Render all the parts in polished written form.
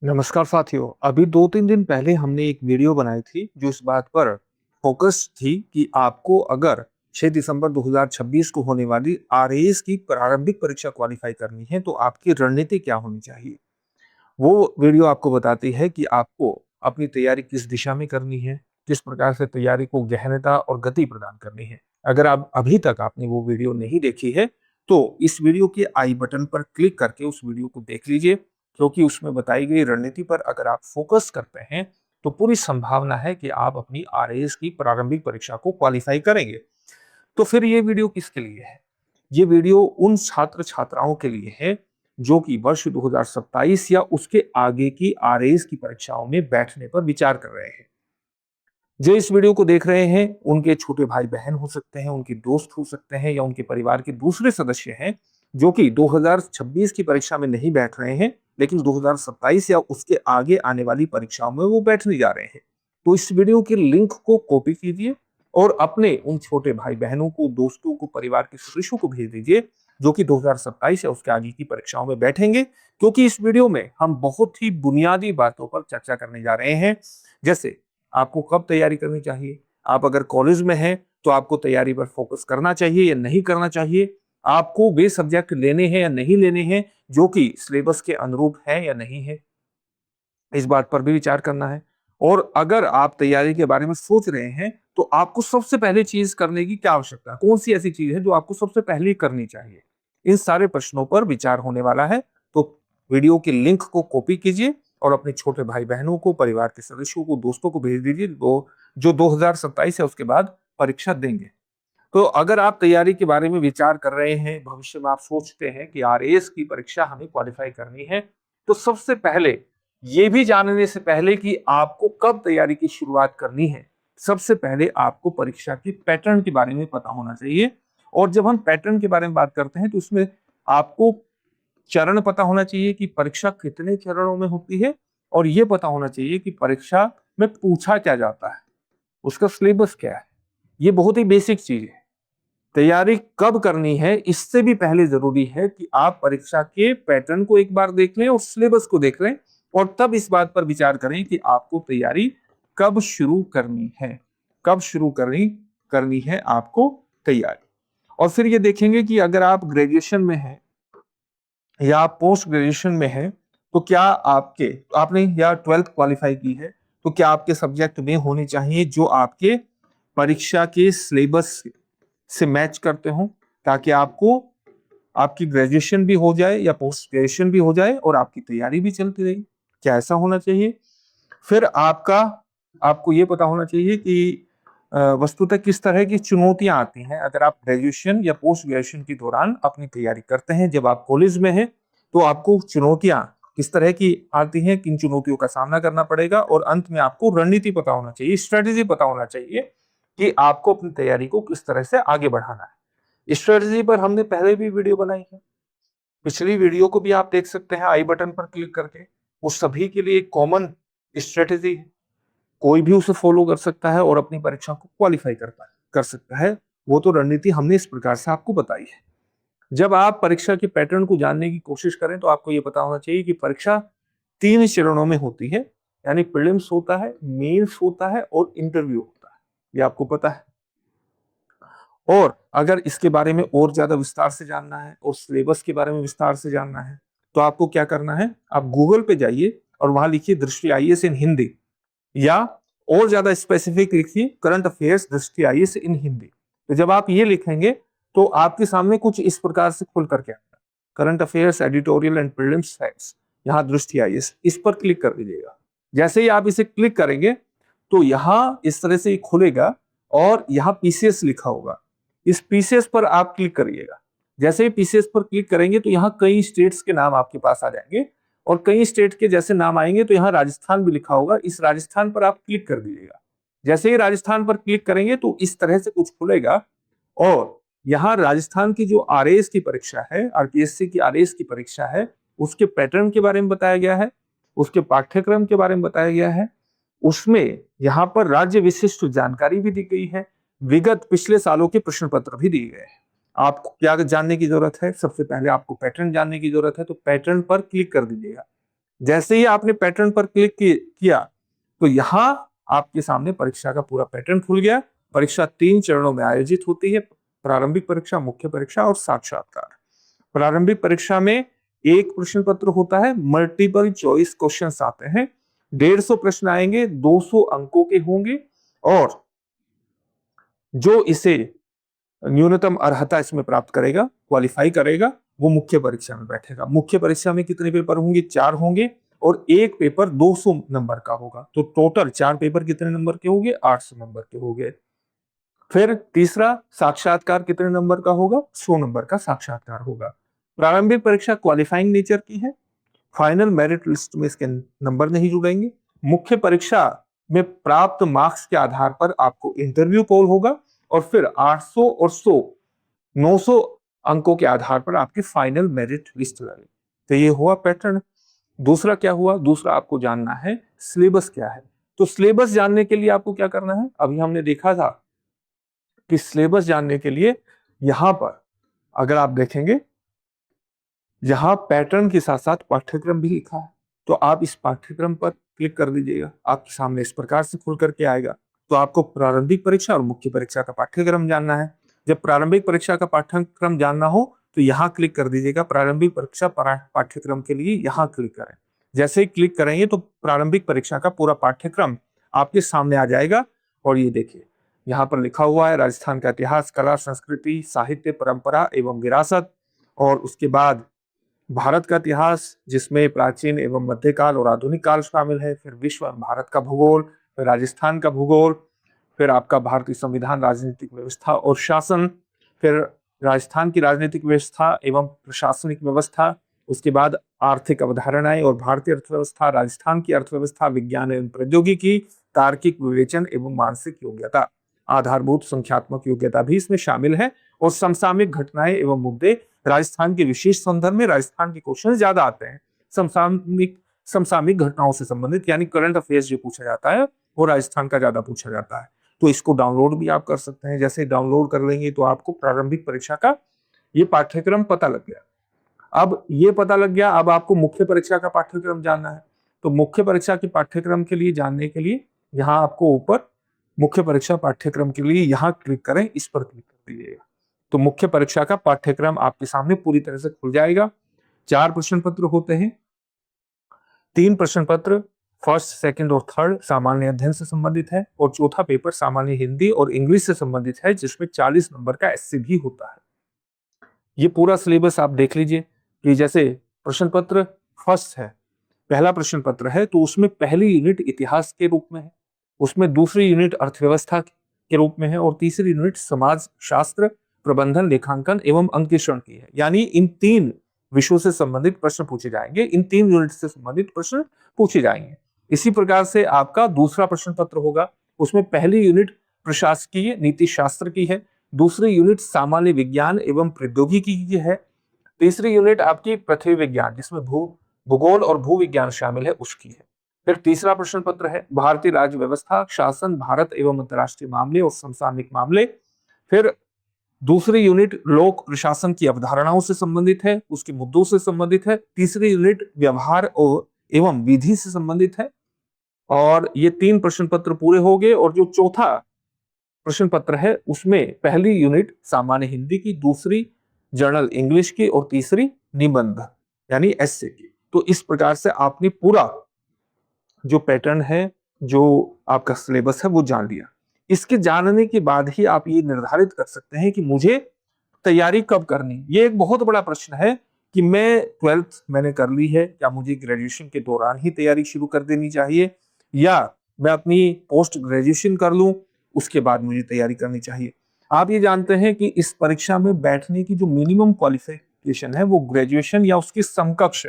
नमस्कार साथियों। अभी 2-3 दिन पहले हमने एक वीडियो बनाई थी जो इस बात पर फ़ोकस थी कि आपको अगर 6 दिसंबर 2026 को होने वाली आरएएस की प्रारंभिक परीक्षा क्वालीफ़ाई करनी है तो आपकी रणनीति क्या होनी चाहिए। वो वीडियो आपको बताती है कि आपको अपनी तैयारी किस दिशा में करनी है, किस प्रकार से तैयारी को गहनता और गति प्रदान करनी है। अगर आप अभी तक आपने वो वीडियो नहीं देखी है, तो इस वीडियो के आई बटन पर क्लिक करके उस वीडियो को देख लीजिए, क्योंकि उसमें बताई गई रणनीति पर अगर आप फ़ोकस करते हैं, तो पूरी संभावना है कि आप अपनी आरएएस की प्रारंभिक परीक्षा को क्वालीफ़ाई करेंगे। तो फिर ये वीडियो किसके लिए है? ये वीडियो उन छात्र-छात्राओं के लिए है, जो कि वर्ष 2027 या उसके आगे की आरएएस की परीक्षाओं में बैठने पर विचार कर रहे हैं। जो इस वीडियो को देख रहे हैं, उनके छोटे भाई-बहन हो सकते हैं, उनके दोस्त हो सकते हैं या उनके परिवार के दूसरे सदस्य हैं, जो कि 2026 की परीक्षा में नहीं बैठ रहे हैं, लेकिन 2027 या उसके आगे आने वाली परीक्षाओं में वो बैठने जा रहे हैं। तो इस वीडियो के लिंक को कॉपी कीजिए और अपने उन छोटे भाई-बहनों को, दोस्तों को, परिवार के सदस्यों को भेज दीजिए, जो कि 2027 या उसके आगे की परीक्षाओं में बैठेंगे, क्योंकि इस वीडियो में हम बहुत ही बुनियादी बातों पर चर्चा करने जा रहे हैं। जैसे आपको कब तैयारी करनी चाहिए? आप अगर कॉलेज में हैं, तो आपको तैयारी पर फ़ोकस करना चाहिए या नहीं करना चाहिए? आपको वे सब्जेक्ट लेने हैं या नहीं लेने हैं, जो कि सिलेबस के अनुरूप हैं या नहीं है? इस बात पर भी विचार करना है। और अगर आप तैयारी के बारे में सोच रहे हैं, तो आपको सबसे पहले चीज़ करने की क्या आवश्यकता है? कौन-सी ऐसी चीज़ है जो आपको सबसे पहले करनी चाहिए? इन सारे प्रश्नों पर विचार होने वाला है, तो वीडियो के लिंक को कॉपी कीजिए और अपने छोटे भाई-बहनों को, परिवार के सदस्यों को, दोस्तों को भेज दीजिए, जो 2027 या उसके बाद परीक्षा देंगे। तो अगर आप तैयारी के बारे में विचार कर रहे हैं, भविष्य में आप सोचते हैं कि आरएएस की परीक्षा हमें क्वालीफाई करनी है, तो सबसे पहले ये भी जानने से पहले कि आपको कब तैयारी की शुरुआत करनी है, सबसे पहले आपको परीक्षा के पैटर्न के बारे में पता होना चाहिए। और जब हम पैटर्न के बारे में बात करते हैं, तो उसमें आपको चरण पता होना चाहिए कि परीक्षा कितने चरणों में होती है और ये पता होना चाहिए कि परीक्षा में पूछा क्या जाता है, उसका सिलेबस क्या है। ये बहुत ही बेसिक चीज़ है। तैयारी कब करनी है, इससे भी पहले ज़रूरी है कि आप परीक्षा के पैटर्न को एक बार देख लें और सिलेबस को देख लें और तब इस बात पर विचार करें कि आपको तैयारी कब शुरू करनी है। कब शुरू करनी करनी है आपको तैयारी। और फिर ये देखेंगे कि अगर आप ग्रेजुएशन में हैं या आप पोस्ट ग्रेजुएशन में हैं, तो क्या आपने या 12th क्वालीफाई की है, तो क्या आपके सब्जेक्ट में होने चाहिए जो आपके परीक्षा के सिलेबस से मैच करते हों, ताकि आपको आपकी ग्रेजुएशन भी हो जाए या पोस्ट ग्रेजुएशन भी हो जाए और आपकी तैयारी भी चलती रहे। क्या ऐसा होना चाहिए? फिर आपको ये पता होना चाहिए कि वस्तुतः किस तरह की चुनौतियाँ आती हैं अगर आप ग्रेजुएशन या पोस्ट ग्रेजुएशन के दौरान अपनी तैयारी करते हैं। जब आप कॉलेज में हैं, तो आपको चुनौतियाँ किस तरह की आती हैं, किन चुनौतियों का सामना करना पड़ेगा और अंत में आपको रणनीति पता होना चाहिए, स्ट्रैटेजी पता होना चाहिए कि आपको अपनी तैयारी को किस तरह से आगे बढ़ाना है। स्ट्रैटेजी पर हमने पहले भी वीडियो बनाई है। पिछली वीडियो को भी आप देख सकते हैं आई बटन पर क्लिक करके। वो सभी के लिए एक कॉमन स्ट्रैटेजी है। कोई भी उसे फॉलो कर सकता है और अपनी परीक्षा को क्वालीफाई कर सकता है। वो तो रणनीति हमने इस प्रकार से आपको बताई है। जब आप परीक्षा के पैटर्न को जानने की कोशिश करें, तो आपको ये पता होना चाहिए कि परीक्षा 3 चरणों में होती है। यानी प्रीलिम्स होता है, मेंस होता है और इंटरव्यू होता है। ये आपको पता है। और अगर इसके बारे में और ज़्यादा विस्तार से जानना है और सिलेबस के बारे में विस्तार से जानना है, तो आपको क्या करना है, आप गूगल पे जाइए और वहाँ लिखिए दृष्टि आईएएस इन हिंदी, या और ज़्यादा स्पेसिफिक लिखिए करंट अफेयर्स दृष्टि आईएएस इन हिंदी। तो जब आप ये लिखेंगे, तो आपके सामने कुछ इस प्रकार से खुल कर के आएगा। Current affairs, editorial and prelims facts, यहाँ दृष्टि आईएएस, इस पर क्लिक कर दीजिएगा। जैसे ही आप इसे क्लिक करेंगे, तो यहाँ इस तरह से ये खुलेगा और यहाँ पीसीएस लिखा होगा। इस पीसीएस पर आप क्लिक करिएगा। जैसे ही पीसीएस पर क्लिक करेंगे, तो यहाँ कई स्टेट्स के नाम आपके पास आ जाएंगे और कई स्टेट के जैसे नाम आएंगे, तो यहाँ राजस्थान भी लिखा होगा। इस राजस्थान पर आप क्लिक कर दीजिएगा। जैसे ही राजस्थान पर क्लिक करेंगे, तो इस तरह से कुछ खुलेगा और यहाँ राजस्थान की जो आरएएस की परीक्षा है, आरपीएससी की आरएएस की परीक्षा है, उसके पैटर्न के बारे में बताया गया है, उसके पाठ्यक्रम के बारे में बताया गया है। उसमें यहाँ पर राज्य विशिष्ट जानकारी भी दी गई है। विगत पिछले सालों के प्रश्न पत्र भी दिए गए हैं। आपको क्या जानने की जरूरत है? सबसे पहले आपको पैटर्न जानने की जरूरत है, तो पैटर्न पर क्लिक कर दीजिएगा। जैसे ही आपने पैटर्न पर क्लिक किया तो यहाँ आपके सामने परीक्षा का पूरा पैटर्न खुल गया। परीक्षा 3 चरणों में आयोजित होती है, प्रारंभिक परीक्षा, मुख्य परीक्षा और साक्षात्कार। प्रारंभिक परीक्षा में एक प्रश्न पत्र होता है, मल्टीपल चॉइस क्वेश्चंस आते हैं, 150 प्रश्न आएंगे, 200 अंकों के होंगे और जो इसे न्यूनतम अर्हता इसमें प्राप्त करेगा, क्वालिफाई करेगा, वो मुख्य परीक्षा में बैठेगा। मुख्य परीक्षा में कितने पेपर होंगे? 4 होंगे और एक पेपर 200 नंबर का होगा। तो टोटल 4 पेपर कितने नंबर के होंगे? 800 नंबर के हो गए। फिर तीसरा साक्षात्कार कितने नंबर का होगा? 100 नंबर का साक्षात्कार होगा। प्रारंभिक परीक्षा क्वालिफाइंग नेचर की है, फाइनल मेरिट लिस्ट में इसके नंबर नहीं जुड़ेंगे। मुख्य परीक्षा में प्राप्त मार्क्स के आधार पर आपको इंटरव्यू कॉल होगा और फिर 800 और 100 900 अंकों के आधार पर आपकी फाइनल मेरिट लिस्ट लगेगी। तो ये हुआ पैटर्न। दूसरा क्या हुआ? दूसरा आपको जानना है सिलेबस क्या है। तो सिलेबस जानने के लिए आपको क्या करना है? अभी हमने देखा था कि सिलेबस जानने के लिए यहां पर अगर आप देखेंगे, यहाँ पैटर्न के साथ साथ पाठ्यक्रम भी लिखा है, तो आप इस पाठ्यक्रम पर क्लिक कर दीजिएगा, आपके सामने इस प्रकार से खुल करके आएगा। तो आपको प्रारंभिक परीक्षा और मुख्य परीक्षा का पाठ्यक्रम जानना है। जब प्रारंभिक परीक्षा का पाठ्यक्रम जानना हो तो यहाँ क्लिक कर दीजिएगा, प्रारंभिक परीक्षा पाठ्यक्रम के लिए यहाँ क्लिक करें। जैसे ही क्लिक करेंगे तो प्रारंभिक परीक्षा का पूरा पाठ्यक्रम आपके सामने आ जाएगा। और ये देखिए, यहाँ पर लिखा हुआ है राजस्थान का इतिहास, कला, संस्कृति, साहित्य, परंपरा एवं विरासत, और उसके बाद भारत का इतिहास जिसमें प्राचीन एवं मध्यकाल और आधुनिक काल शामिल है, फिर विश्व एवं भारत का भूगोल, फिर राजस्थान का भूगोल, फिर आपका भारतीय संविधान, राजनीतिक व्यवस्था और शासन, फिर राजस्थान की राजनीतिक व्यवस्था एवं प्रशासनिक व्यवस्था, उसके बाद आर्थिक अवधारणाएं और भारतीय अर्थव्यवस्था, राजस्थान की अर्थव्यवस्था, विज्ञान एवं प्रौद्योगिकी, तार्किक विवेचन एवं मानसिक योग्यता, आधारभूत संख्यात्मक योग्यता भी इसमें शामिल है। और समसामयिक घटनाएं एवं मुद्दे, राजस्थान के विशेष संदर्भ में राजस्थान के क्वेश्चन ज्यादा आते हैं। समसामयिक समसामयिक घटनाओं से संबंधित यानी करंट अफेयर्स जो पूछा जाता है वो राजस्थान का ज्यादा पूछा जाता है। तो इसको डाउनलोड भी आप कर सकते हैं। जैसे डाउनलोड कर लेंगे तो आपको प्रारंभिक परीक्षा का ये पाठ्यक्रम पता लग गया। अब ये पता लग गया, अब आपको मुख्य परीक्षा का पाठ्यक्रम जानना है। तो मुख्य परीक्षा के पाठ्यक्रम के लिए जानने के लिए यहाँ आपको ऊपर मुख्य परीक्षा पाठ्यक्रम के लिए यहाँ क्लिक करें, इस पर क्लिक कर दीजिएगा। तो मुख्य परीक्षा का पाठ्यक्रम आपके सामने पूरी तरह से खुल जाएगा। 4 प्रश्न पत्र होते हैं, 3 प्रश्न पत्र फर्स्ट, सेकंड और थर्ड सामान्य अध्ययन से संबंधित है और चौथा पेपर सामान्य हिंदी और इंग्लिश से संबंधित है जिसमें 40 नंबर का एसए भी होता है। ये पूरा सिलेबस आप देख लीजिए कि जैसे प्रश्न पत्र फर्स्ट है, पहला प्रश्न पत्र है, तो उसमें पहली यूनिट इतिहास के रूप में है, उसमें दूसरी यूनिट अर्थव्यवस्था के रूप में है और तीसरी यूनिट समाज शास्त्र, प्रबंधन, लेखांकन एवं अंकेक्षण की है। यानी इन 3 विषयों से संबंधित प्रश्न पूछे जाएंगे, इन 3 यूनिट से संबंधित प्रश्न पूछे जाएंगे। इसी प्रकार से आपका दूसरा प्रश्न पत्र होगा, उसमें पहली यूनिट प्रशासकीय नीति शास्त्र की है, दूसरी यूनिट सामान्य विज्ञान एवं प्रौद्योगिकी की है, तीसरी यूनिट आपकी पृथ्वी विज्ञान जिसमें भूगोल और भू विज्ञान शामिल है उसकी है। फिर तीसरा प्रश्न पत्र है भारतीय राज्य व्यवस्था, शासन, भारत एवं अंतर्राष्ट्रीय मामले और समसामयिक मामले। फिर दूसरी यूनिट लोक प्रशासन की अवधारणाओं से संबंधित है, उसके मुद्दों से संबंधित है। तीसरी यूनिट व्यवहार एवं विधि से संबंधित है। और ये 3 प्रश्न पत्र पूरे हो गए और जो चौथा प्रश्न पत्र है उसमें पहली यूनिट सामान्य हिंदी की, दूसरी जर्नल इंग्लिश की और तीसरी निबंध यानी एस्से की। तो इस प्रकार से आपने पूरा जो पैटर्न है, जो आपका सिलेबस है वो जान लिया। इसके जानने के बाद ही आप ये निर्धारित कर सकते हैं कि मुझे तैयारी कब करनी। ये एक बहुत बड़ा प्रश्न है कि मैं 12th मैंने कर ली है, क्या मुझे ग्रेजुएशन के दौरान ही तैयारी शुरू कर देनी चाहिए या मैं अपनी पोस्ट ग्रेजुएशन कर लूं उसके बाद मुझे तैयारी करनी चाहिए। आप ये जानते हैं कि इस परीक्षा में बैठने की जो मिनिमम क्वालिफिकेशन है वो ग्रेजुएशन या उसकी समकक्ष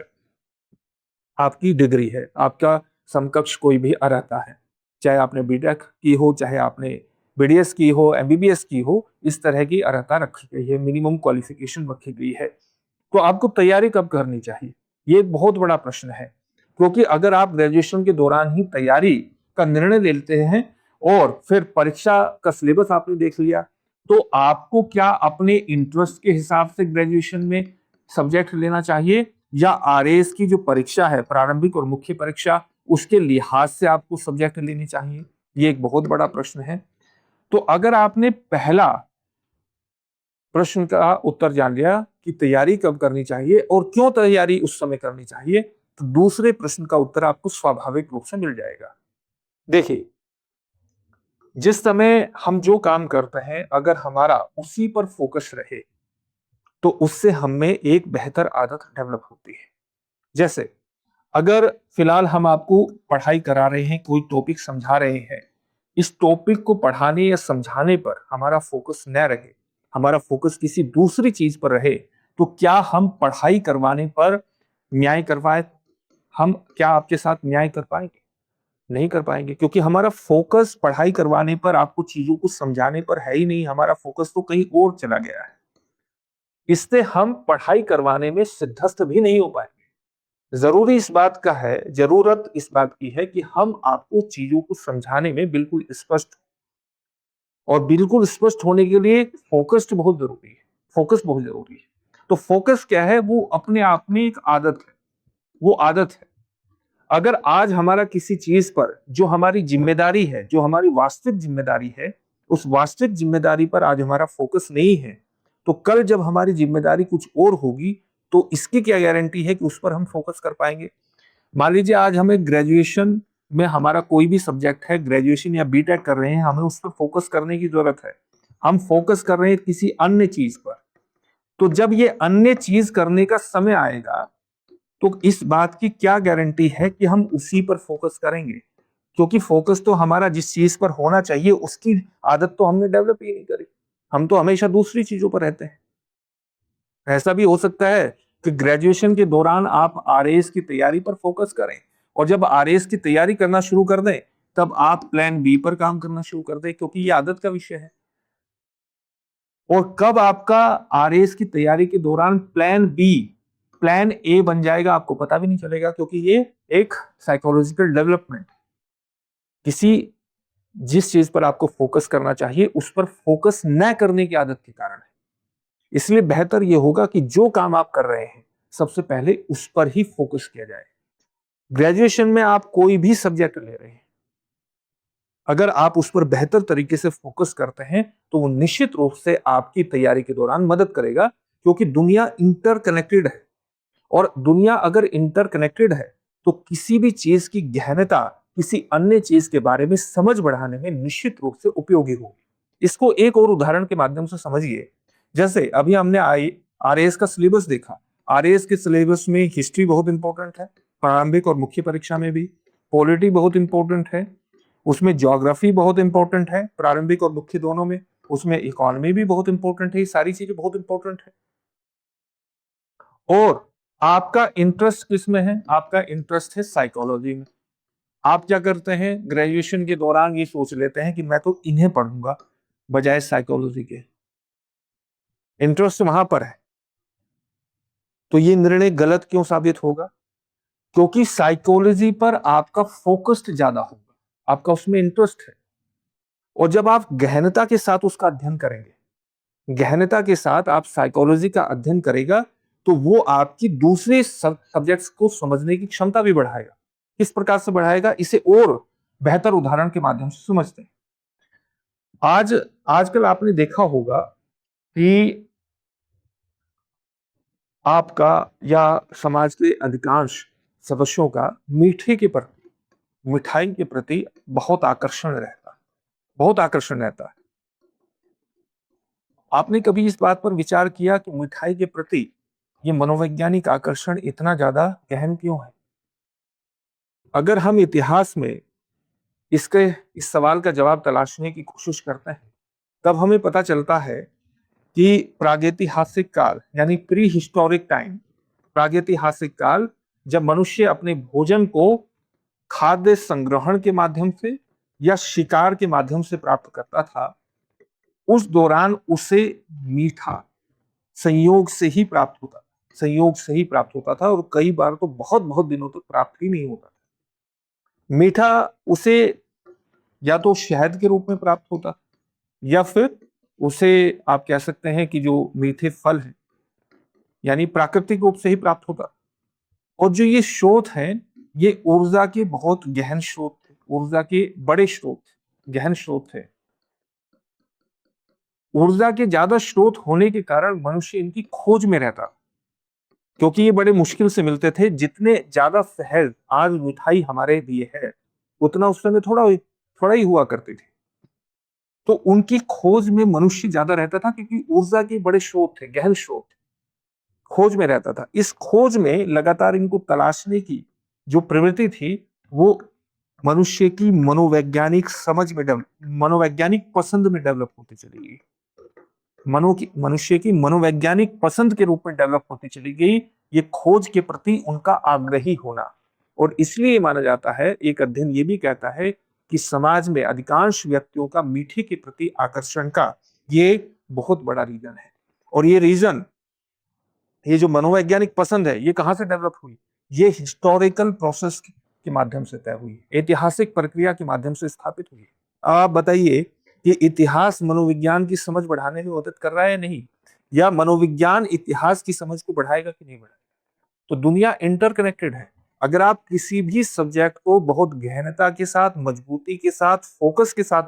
आपकी डिग्री है, आपका समकक्ष कोई भी अर्हता है, चाहे आपने बीटेक की हो, चाहे आपने बीडीएस की हो, एमबीबीएस की हो, इस तरह की अर्हता रखी गई है, मिनिमम क्वालिफिकेशन रखी गई है। तो आपको तैयारी कब करनी चाहिए, ये एक बहुत बड़ा प्रश्न है। क्योंकि अगर आप ग्रेजुएशन के दौरान ही तैयारी का निर्णय ले लेते हैं और फिर परीक्षा का सिलेबस आपने देख लिया, तो आपको क्या अपने इंटरेस्ट के हिसाब से ग्रेजुएशन में सब्जेक्ट लेना चाहिए या आरएएस की जो परीक्षा है, प्रारंभिक और मुख्य परीक्षा, उसके लिहाज से आपको सब्जेक्ट लेने चाहिए? ये एक बहुत बड़ा प्रश्न है। तो अगर आपने पहला प्रश्न का उत्तर जान लिया कि तैयारी कब करनी चाहिए और क्यों तैयारी उस समय करनी चाहिए, तो दूसरे प्रश्न का उत्तर आपको स्वाभाविक रूप से मिल जाएगा। देखिए, जिस समय हम जो काम करते हैं, अगर हमारा उसी पर फोकस रहे, तो उससे हमें एक बेहतर आदत डेवलप होती है। जैसे अगर फिलहाल हम आपको पढ़ाई करा रहे हैं, कोई टॉपिक समझा रहे हैं, इस टॉपिक को पढ़ाने या समझाने पर हमारा फोकस न रहे, हमारा फोकस किसी दूसरी चीज पर रहे, तो क्या हम पढ़ाई करवाने पर न्याय करवाए, हम क्या आपके साथ न्याय कर पाएंगे? नहीं कर पाएंगे, क्योंकि हमारा फोकस पढ़ाई करवाने पर, आपको चीजों को समझाने पर है ही नहीं, हमारा फोकस तो कहीं और चला गया है। इससे हम पढ़ाई करवाने में सिद्धस्त भी नहीं हो पाएंगे। जरूरत इस बात की है कि हम आपको चीजों को समझाने में बिल्कुल स्पष्ट, और बिल्कुल स्पष्ट होने के लिए फोकस्ड बहुत जरूरी है। फोकस बहुत जरूरी है। तो फोकस क्या है? वो अपने आप में एक आदत है। वो आदत है। अगर आज हमारा किसी चीज पर जो हमारी जिम्मेदारी है, जो हमारी वास्तविक जिम्मेदारी है, उस वास्तविक जिम्मेदारी पर आज हमारा फोकस नहीं है, तो कल जब हमारी जिम्मेदारी कुछ और होगी, तो इसकी क्या गारंटी है कि उस पर हम फोकस कर पाएंगे? मान लीजिए आज हमें ग्रेजुएशन में हमारा कोई भी सब्जेक्ट है, ग्रेजुएशन या बीटेक कर रहे हैं, हमें उस पर फोकस करने की जरूरत है। हम फोकस कर रहे हैं किसी अन्य चीज पर, तो जब ये अन्य चीज करने का समय आएगा, तो इस बात की क्या गारंटी है कि हम उसी पर फोकस करेंगे? क्योंकि फोकस तो हमारा जिस चीज पर होना चाहिए, उसकी आदत तो हमने डेवलप ही नहीं करी। हम तो हमेशा दूसरी चीजों पर रहते हैं। ऐसा भी हो सकता है कि ग्रेजुएशन के दौरान आप आरएएस की तैयारी पर फोकस करें, और जब आरएएस की तैयारी करना शुरू कर दें, तब आप प्लान बी पर काम करना शुरू कर दें, क्योंकि ये आदत का विषय है। और कब आपका आरएएस की तैयारी के दौरान प्लान बी प्लान ए बन जाएगा, आपको पता भी नहीं चलेगा, क्योंकि ये एक साइकोलॉजिकल डेवलपमेंट, किसी जिस चीज पर आपको फोकस करना चाहिए उस पर फोकस न करने की आदत के कारण है। इसलिए बेहतर यह होगा कि जो काम आप कर रहे हैं, सबसे पहले उस पर ही फोकस किया जाए। ग्रेजुएशन में आप कोई भी सब्जेक्ट ले रहे हैं, अगर आप उस पर बेहतर तरीके से फोकस करते हैं, तो वो निश्चित रूप से आपकी तैयारी के दौरान मदद करेगा, क्योंकि दुनिया इंटरकनेक्टेड है। और दुनिया अगर इंटरकनेक्टेड है, तो किसी भी चीज की गहनता किसी अन्य चीज के बारे में समझ बढ़ाने में निश्चित रूप से उपयोगी होगी। इसको एक और उदाहरण के माध्यम से समझिए। जैसे अभी हमने आरएएस का सिलेबस देखा। आरएएस के सिलेबस में हिस्ट्री बहुत इंपॉर्टेंट है, प्रारंभिक और मुख्य परीक्षा में भी। पॉलिटी बहुत इंपॉर्टेंट है, उसमें ज्योग्राफी बहुत इंपॉर्टेंट है, प्रारंभिक और मुख्य दोनों में। उसमें इकोनॉमी भी बहुत इंपॉर्टेंट है। ये सारी चीजें बहुत इंपॉर्टेंट है। और आपका इंटरेस्ट किस में है? आपका इंटरेस्ट है साइकोलॉजी में। आप क्या करते हैं? ग्रेजुएशन के दौरान ये सोच लेते हैं कि मैं तो इन्हें पढ़ूंगा बजाय साइकोलॉजी के। इंटरेस्ट वहां पर है, तो ये निर्णय गलत क्यों साबित होगा? क्योंकि साइकोलॉजी पर आपका फोकस ज्यादा होगा, आपका उसमें इंटरेस्ट है। और जब आप गहनता के साथ उसका अध्ययन करेंगे, गहनता के साथ आप साइकोलॉजी का अध्ययन करेगा, तो वो आपकी दूसरे सब्जेक्ट्स को समझने की क्षमता भी बढ़ाएगा। किस प्रकार से बढ़ाएगा, इसे और बेहतर उदाहरण के माध्यम से समझते हैं। आजकल आपने देखा होगा कि आपका या समाज के अधिकांश सदस्यों का मिठाई के प्रति बहुत आकर्षण रहता है, बहुत आकर्षण रहता है। आपने कभी इस बात पर विचार किया कि मिठाई के प्रति ये मनोवैज्ञानिक आकर्षण इतना ज्यादा गहन क्यों है? अगर हम इतिहास में इसके इस सवाल का जवाब तलाशने की कोशिश करते हैं, तब हमें पता चलता है कि प्रागैतिहासिक काल यानी प्री हिस्टोरिक टाइम, प्रागैतिहासिक काल, जब मनुष्य अपने भोजन को खाद्य संग्रहण के माध्यम से या शिकार के माध्यम से प्राप्त करता था, उस दौरान उसे मीठा संयोग से ही प्राप्त होता था, और कई बार तो बहुत बहुत दिनों तक प्राप्त ही नहीं होता था। मीठा उसे या तो शहद के रूप में प्राप्त होता, या फिर उसे आप कह सकते हैं कि जो मीठे फल हैं, यानी प्राकृतिक रूप से ही प्राप्त होता। और जो ये स्रोत हैं, ये ऊर्जा के बहुत गहन स्रोत थे, ऊर्जा के बड़े स्रोत, गहन स्रोत थे। ऊर्जा के ज्यादा स्रोत होने के कारण मनुष्य इनकी खोज में रहता, क्योंकि ये बड़े मुश्किल से मिलते थे। जितने ज्यादा शहद आज मिठाई हमारे लिए है, उतना उस समय थोड़ा ही हुआ करती थी। तो उनकी खोज में मनुष्य ज्यादा रहता था, क्योंकि ऊर्जा के बड़े स्रोत थे, गहन स्रोत, खोज में रहता था। इस खोज में लगातार इनको तलाशने की जो प्रवृत्ति थी, वो मनुष्य की मनोवैज्ञानिक समझ में मनोवैज्ञानिक पसंद में डेवलप होती चली गई। मनुष्य की मनोवैज्ञानिक पसंद के रूप में डेवलप होती चली गई, ये खोज के प्रति उनका आग्रही होना। और इसलिए माना जाता है, एक अध्ययन ये भी कहता है कि समाज में अधिकांश व्यक्तियों का मीठे के प्रति आकर्षण का ये बहुत बड़ा रीजन है। और ये रीजन, ये जो मनोवैज्ञानिक पसंद है, ये कहां से डेवलप हुई? ये हिस्टोरिकल प्रोसेस के माध्यम से तय हुई, ऐतिहासिक प्रक्रिया के माध्यम से स्थापित हुई। आप बताइए कि इतिहास मनोविज्ञान की समझ बढ़ाने में मदद कर रहा है या नहीं, या मनोविज्ञान इतिहास की समझ को बढ़ाएगा कि नहीं बढ़ाएगा? तो दुनिया इंटरकनेक्टेड है। अगर आप किसी भी सब्जेक्ट को बहुत गहनता के साथ, मजबूती के साथ, फोकस के साथ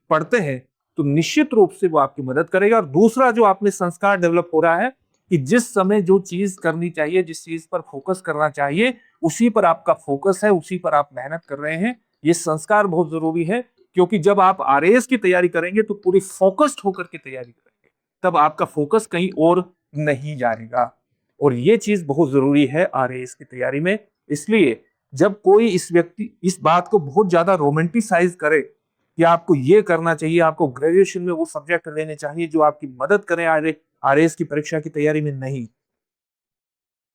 पढ़ते हैं, तो निश्चित रूप से वो आपकी मदद करेगा। और दूसरा, जो आपने संस्कार डेवलप हो रहा है कि जिस समय जो चीज करनी चाहिए, जिस चीज पर फोकस करना चाहिए, उसी पर आपका फोकस है, उसी पर आप मेहनत कर रहे हैं। ये संस्कार बहुत जरूरी है, क्योंकि जब आप आरएएस की तैयारी करेंगे तो पूरी फोकस्ड होकर के तैयारी करेंगे, तब आपका फोकस कहीं और नहीं जाएगा। और ये चीज बहुत जरूरी है आरएएस की तैयारी में। इसलिए जब कोई इस बात को बहुत ज्यादा रोमांटिसाइज करे कि आपको ये करना चाहिए, आपको ग्रेजुएशन में वो सब्जेक्ट लेने चाहिए जो आपकी मदद करें आरएएस की परीक्षा की तैयारी में, नहीं।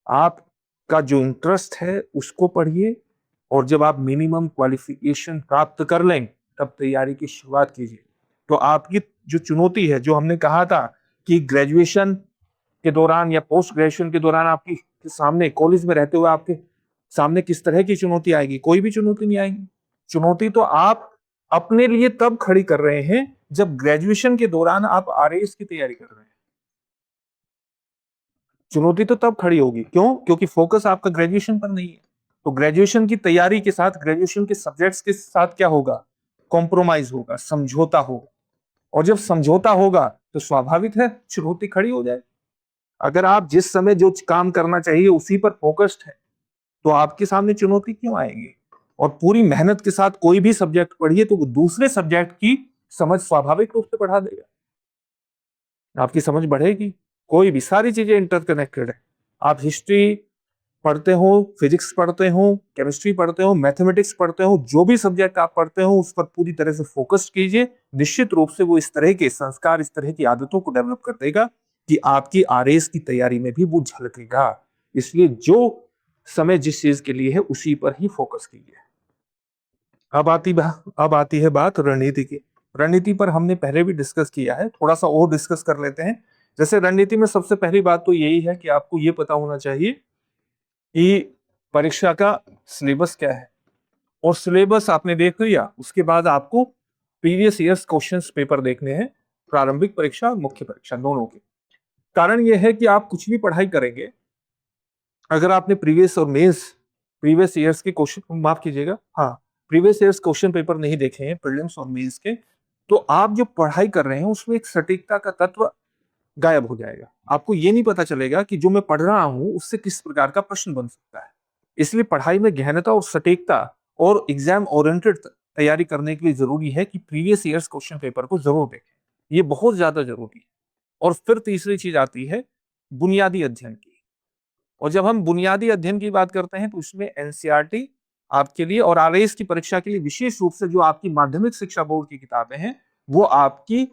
आपका जो इंटरेस्ट है उसको पढ़िए, और जब आप मिनिमम क्वालिफिकेशन प्राप्त कर लें, तब तैयारी की शुरुआत कीजिए। तो आपकी जो चुनौती है, जो हमने कहा था कि ग्रेजुएशन के दौरान या पोस्ट ग्रेजुएशन के दौरान आपकी सामने, कॉलेज में रहते हुए आपके सामने किस तरह की चुनौती आएगी? कोई भी चुनौती नहीं आएगी। चुनौती तो आप अपने लिए तब खड़ी कर रहे हैं जब ग्रेजुएशन के दौरान आप आरएएस की तैयारी कर रहे हैं। चुनौती तो तब खड़ी होगी, क्यों? क्योंकि फोकस आपका ग्रेजुएशन पर नहीं है। तो ग्रेजुएशन की तैयारी के साथ, ग्रेजुएशन के सब्जेक्ट्स के साथ क्या होगा? कॉम्प्रोमाइज होगा, समझौता होगा। और जब समझौता होगा तो स्वाभाविक है चुनौती खड़ी हो जाए। अगर आप जिस समय जो काम करना चाहिए उसी पर फोकस्ड है, तो आपके सामने चुनौती क्यों आएगी? और पूरी मेहनत के साथ कोई भी सब्जेक्ट पढ़िए, तो वो दूसरे सब्जेक्ट की समझ स्वाभाविक रूप से बढ़ा देगा, आपकी समझ बढ़ेगी। कोई भी, सारी चीजें इंटरकनेक्टेड है। आप हिस्ट्री पढ़ते हो, फिजिक्स पढ़ते हो, केमिस्ट्री पढ़ते हो, मैथमेटिक्स पढ़ते हो, जो भी सब्जेक्ट आप पढ़ते हो उस पर पूरी तरह से फोकस कीजिए। निश्चित रूप से वो इस तरह के संस्कार, इस तरह की आदतों को डेवलप कर देगा कि आपकी आरएएस की तैयारी में भी वो झलकेगा। इसलिए जो समय जिस चीज के लिए है, उसी पर ही फोकस कीजिए। अब आती है बात रणनीति की। रणनीति पर हमने पहले भी डिस्कस किया है, थोड़ा सा और डिस्कस कर लेते हैं। जैसे रणनीति में सबसे पहली बात तो यही है कि आपको ये पता होना चाहिए कि परीक्षा का सिलेबस क्या है। और सिलेबस आपने देख लिया, उसके बाद आपको प्रीवियस ईयर्स क्वेश्चंस पेपर देखने हैं, प्रारंभिक परीक्षा और मुख्य परीक्षा दोनों के। कारण यह है कि आप कुछ भी पढ़ाई करेंगे, अगर आपने प्रीवियस ईयर्स के क्वेश्चन, माफ कीजिएगा, हाँ, प्रीवियस ईयर्स क्वेश्चन पेपर नहीं देखे हैं प्रीलिम्स और मेंस के, तो आप जो पढ़ाई कर रहे हैं उसमें एक सटीकता का तत्व गायब हो जाएगा। आपको ये नहीं पता चलेगा कि जो मैं पढ़ रहा हूं उससे किस प्रकार का प्रश्न बन सकता है। इसलिए पढ़ाई में गहनता और सटीकता और एग्जाम ओरिएंटेड तैयारी करने के लिए जरूरी है कि प्रीवियस ईयर्स क्वेश्चन पेपर को जरूर देखें। ये बहुत ज्यादा जरूरी है। और फिर तीसरी चीज आती है बुनियादी अध्ययन की। और जब हम बुनियादी अध्ययन की बात करते हैं तो इसमें एनसीईआरटी आपके लिए और आरएएस की परीक्षा के लिए विशेष रूप से जो आपकी माध्यमिक शिक्षा बोर्ड की किताबें हैं, वो आपकी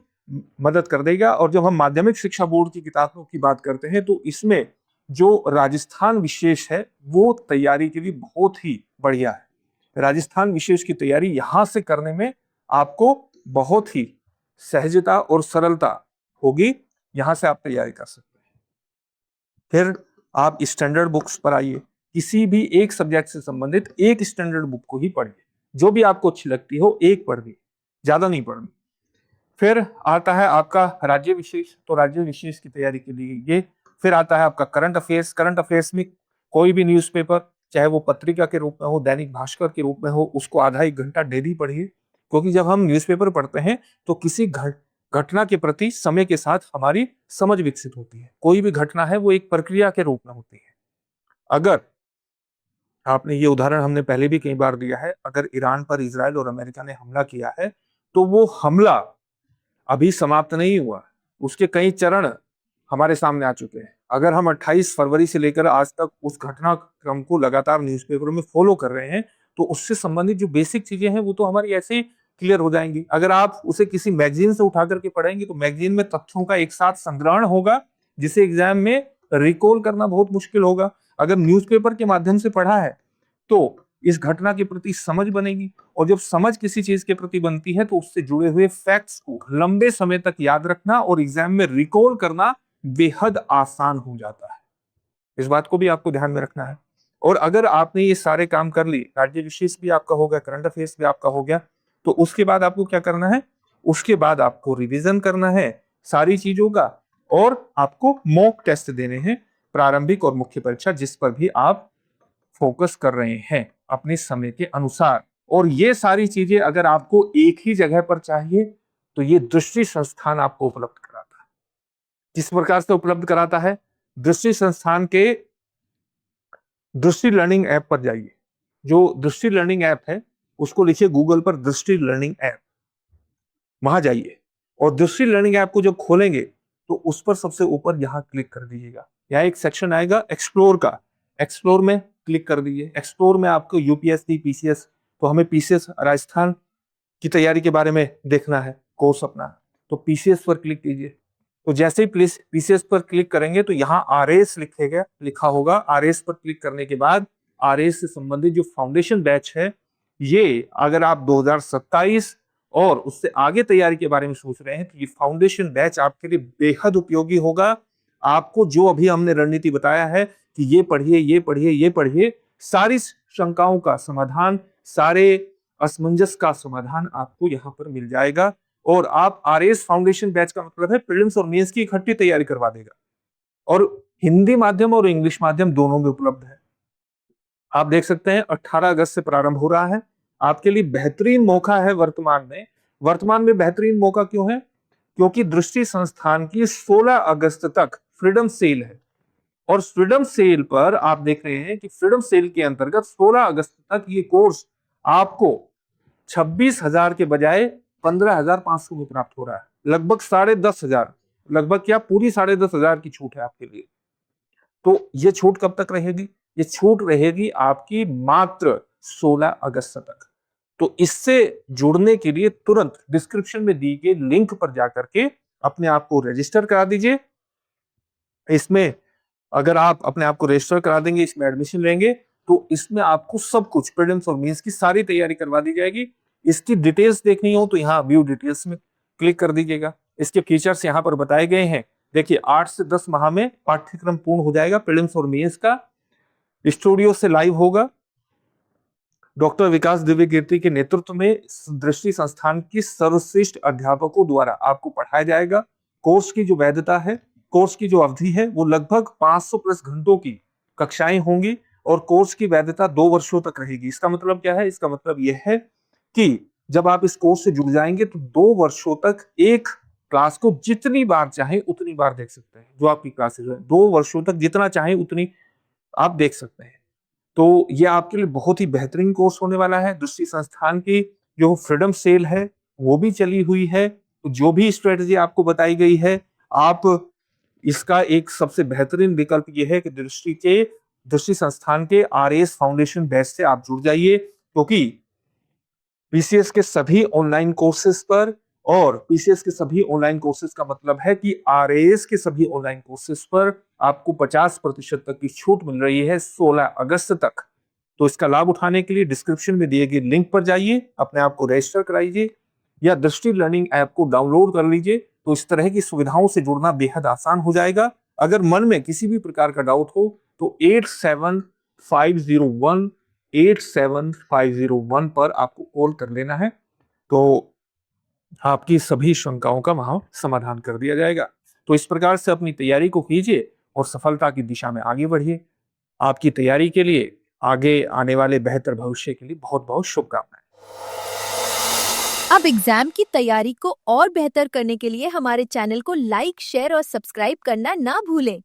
मदद कर देगा। और जब हम माध्यमिक शिक्षा बोर्ड की किताबों की बात करते हैं तो इसमें जो राजस्थान विशेष है, वो तैयारी के लिए बहुत ही बढ़िया है। राजस्थान विशेष की तैयारी यहां से करने में आपको बहुत ही सहजता और सरलता होगी, यहां से आप तैयारी कर सकते हैं। फिर आप स्टैंडर्ड बुक्स पर आइए, किसी भी एक सब्जेक्ट से संबंधित एक स्टैंडर्ड बुक को ही पढ़िए, जो भी आपको अच्छी लगती हो एक पढ़िए, ज्यादा नहीं पढ़नी। फिर आता है आपका राज्य विशेष, तो राज्य विशेष की तैयारी के लिए ये। फिर आता है आपका करंट अफेयर्स। करंट अफेयर्स में कोई भी न्यूज़पेपर, चाहे वो पत्रिका के रूप में हो, दैनिक भास्कर के रूप में हो, उसको आधा 1 घंटा डेली पढ़िए। क्योंकि जब हम न्यूज़पेपर पढ़ते हैं, तो किसी घटना के प्रति समय के साथ हमारी समझ विकसित होती है। कोई भी घटना है, वो एक प्रक्रिया के रूप में होती है। अगर आपने ये उदाहरण हमने पहले भी कई बार दिया है, अगर ईरान पर इज़राइल और अमेरिका ने हमला किया है, तो वो हमला अभी समाप्त नहीं हुआ। उसके कई चरण हमारे सामने आ चुके हैं। अगर हम 28 फरवरी से लेकर आज तक उस घटनाक्रम को लगातार न्यूज़पेपरों में फ़ॉलो कर रहे हैं, तो उससे संबंधित जो बेसिक चीज़ें हैं, वो तो हमारी ऐसे ही क्लियर हो जाएँगी। अगर आप उसे किसी मैगज़ीन से उठा कर के पढ़ेंगे, तो मैगज़ीन में तथ्यों का एक साथ संग्रहण होगा, जिसे एग्ज़ाम में रिकॉल करना बहुत मुश्किल होगा। अगर न्यूज़पेपर के माध्यम से पढ़ा है, तो इस घटना के प्रति समझ बनेगी, और जब समझ किसी चीज के प्रति बनती है, तो उससे जुड़े हुए फैक्ट्स को लंबे समय तक याद रखना और एग्जाम में रिकॉल करना बेहद आसान हो जाता है। इस बात को भी आपको ध्यान में रखना है। और अगर आपने ये सारे काम कर लिए, राज्य विशेष भी आपका हो गया, करंट अफेयर्स भी आपका हो गया, तो उसके बाद आपको क्या करना है? उसके बाद आपको रिवीजन करना है सारी चीजों का, और आपको मॉक टेस्ट देने हैं, प्रारंभिक और मुख्य परीक्षा, जिस पर भी आप फोकस कर रहे हैं अपने समय के अनुसार। और ये सारी चीजें अगर आपको एक ही जगह पर चाहिए, तो ये दृष्टि संस्थान आपको उपलब्ध कराता है। किस प्रकार से उपलब्ध कराता है? दृष्टि संस्थान के दृष्टि लर्निंग ऐप पर जाइए। जो दृष्टि लर्निंग ऐप है, उसको लिखिए गूगल पर, दृष्टि लर्निंग ऐप। वहां जाइए और दृष्टि लर्निंग ऐप को जब खोलेंगे, तो उस पर सबसे ऊपर यहाँ क्लिक कर दीजिएगा। यहाँ एक सेक्शन आएगा एक्सप्लोर का, एक्सप्लोर में क्लिक कर दीजिए। एक्सप्लोर में आपको यूपीएससी, पीसीएस, तो हमें पीसीएस राजस्थान की तैयारी के बारे में देखना है, कोर्स अपना, तो पीसीएस पर क्लिक कीजिए। तो जैसे ही पीसीएस पर क्लिक करेंगे, तो यहाँ आरएस लिखा होगा। आरएस पर क्लिक करने के बाद आरएस से संबंधित जो फाउंडेशन बैच है, ये अगर आप 2027 और उससे आगे तैयारी के बारे में सोच रहे हैं, तो ये फाउंडेशन बैच आपके लिए बेहद उपयोगी होगा। आपको जो अभी हमने रणनीति बताया है कि ये पढ़िए, ये पढ़िए, ये पढ़िए, सारी शंकाओं का समाधान, सारे असमंजस का समाधान आपको यहाँ पर मिल जाएगा। और आप आरएस फाउंडेशन बैच का मतलब है प्रीलिम्स और मेंस की इकट्ठी तैयारी करवा देगा, और हिंदी माध्यम और इंग्लिश माध्यम दोनों में उपलब्ध है। आप देख सकते हैं 18 अगस्त से प्रारंभ हो रहा है। आपके लिए बेहतरीन मौका है वर्तमान में बेहतरीन मौका क्यों है? क्योंकि दृष्टि संस्थान की 16 अगस्त तक फ्रीडम सेल है, और फ्रीडम सेल पर आप देख रहे हैं कि फ्रीडम सेल के अंतर्गत 16 अगस्त तक ये कोर्स आपको 26,000 के बजाय 15,500 में प्राप्त हो रहा है। लगभग 10,500, लगभग क्या, पूरी 10,500 की छूट है आपके लिए। तो ये छूट कब तक रहेगी? ये छूट रहेगी आपकी मात्र 16 अगस्त तक। तो इससे जुड़ने के लिए तुरंत डिस्क्रिप्शन में दी गई लिंक पर जाकर के अपने आप को रजिस्टर करा दीजिए। इसमें अगर आप अपने आप को रजिस्टर करा देंगे, इसमें एडमिशन लेंगे, तो इसमें आपको सब कुछ प्रीलिम्स और मेंस की सारी तैयारी करवा दी जाएगी। इसकी डिटेल्स देखनी हो तो यहाँ व्यू डिटेल्स में क्लिक कर दीजिएगा। इसके फीचर्स यहाँ पर बताए गए हैं। देखिए 8 से 10 माह में पाठ्यक्रम पूर्ण हो जाएगा प्रीलिम्स और मेंस का। स्टूडियो से लाइव होगा। डॉक्टर विकास दिव्य कीर्ति के नेतृत्व में दृष्टि संस्थान की सर्वश्रेष्ठ अध्यापकों द्वारा आपको पढ़ाया जाएगा। कोर्स की जो वैधता है, कोर्स की जो अवधि है, वो लगभग 500 प्लस घंटों की कक्षाएं होंगी, और कोर्स की वैधता 2 वर्षों तक रहेगी। इसका मतलब क्या है? इसका मतलब यह है कि जब आप इस कोर्स से जुड़ जाएंगे, तो 2 वर्षों तक एक क्लास को जितनी बार चाहे उतनी बार देख सकते हैं। जो आपकी क्लासेस है, 2 वर्षों तक जितना चाहे उतनी आप देख सकते हैं। तो ये आपके लिए बहुत ही बेहतरीन कोर्स होने वाला है। दूसरी संस्थान की जो फ्रीडम सेल है, वो भी चली हुई है। तो जो भी स्ट्रेटजी आपको बताई गई है, आप इसका एक सबसे बेहतरीन विकल्प ये है कि दृष्टि संस्थान के आरएस फाउंडेशन बैच से आप जुड़ जाइए, क्योंकि पीसीएस के सभी ऑनलाइन कोर्सेज पर, और पीसीएस के सभी ऑनलाइन कोर्सेज का मतलब है कि आरएएस के सभी ऑनलाइन कोर्सेज पर आपको 50% तक की छूट मिल रही है 16 अगस्त तक। तो इसका लाभ उठाने के लिए डिस्क्रिप्शन में दिए गए लिंक पर जाइए, अपने आप को रजिस्टर कराइए, या दृष्टि लर्निंग ऐप को डाउनलोड कर लीजिए। तो इस तरह की सुविधाओं से जुड़ना बेहद आसान हो जाएगा। अगर मन में किसी भी प्रकार का डाउट हो, तो 8750187501 पर आपको कॉल कर लेना है। तो आपकी सभी शंकाओं का वहां समाधान कर दिया जाएगा। तो इस प्रकार से अपनी तैयारी को कीजिए और सफलता की दिशा में आगे बढ़िए। आपकी तैयारी के लिए, आगे आने वाले बेहतर भविष्य के लिए बहुत-बहुत शुभकामनाएँ। अब एग्जाम की तैयारी को और बेहतर करने के लिए हमारे चैनल को लाइक, शेयर और सब्सक्राइब करना ना भूलें।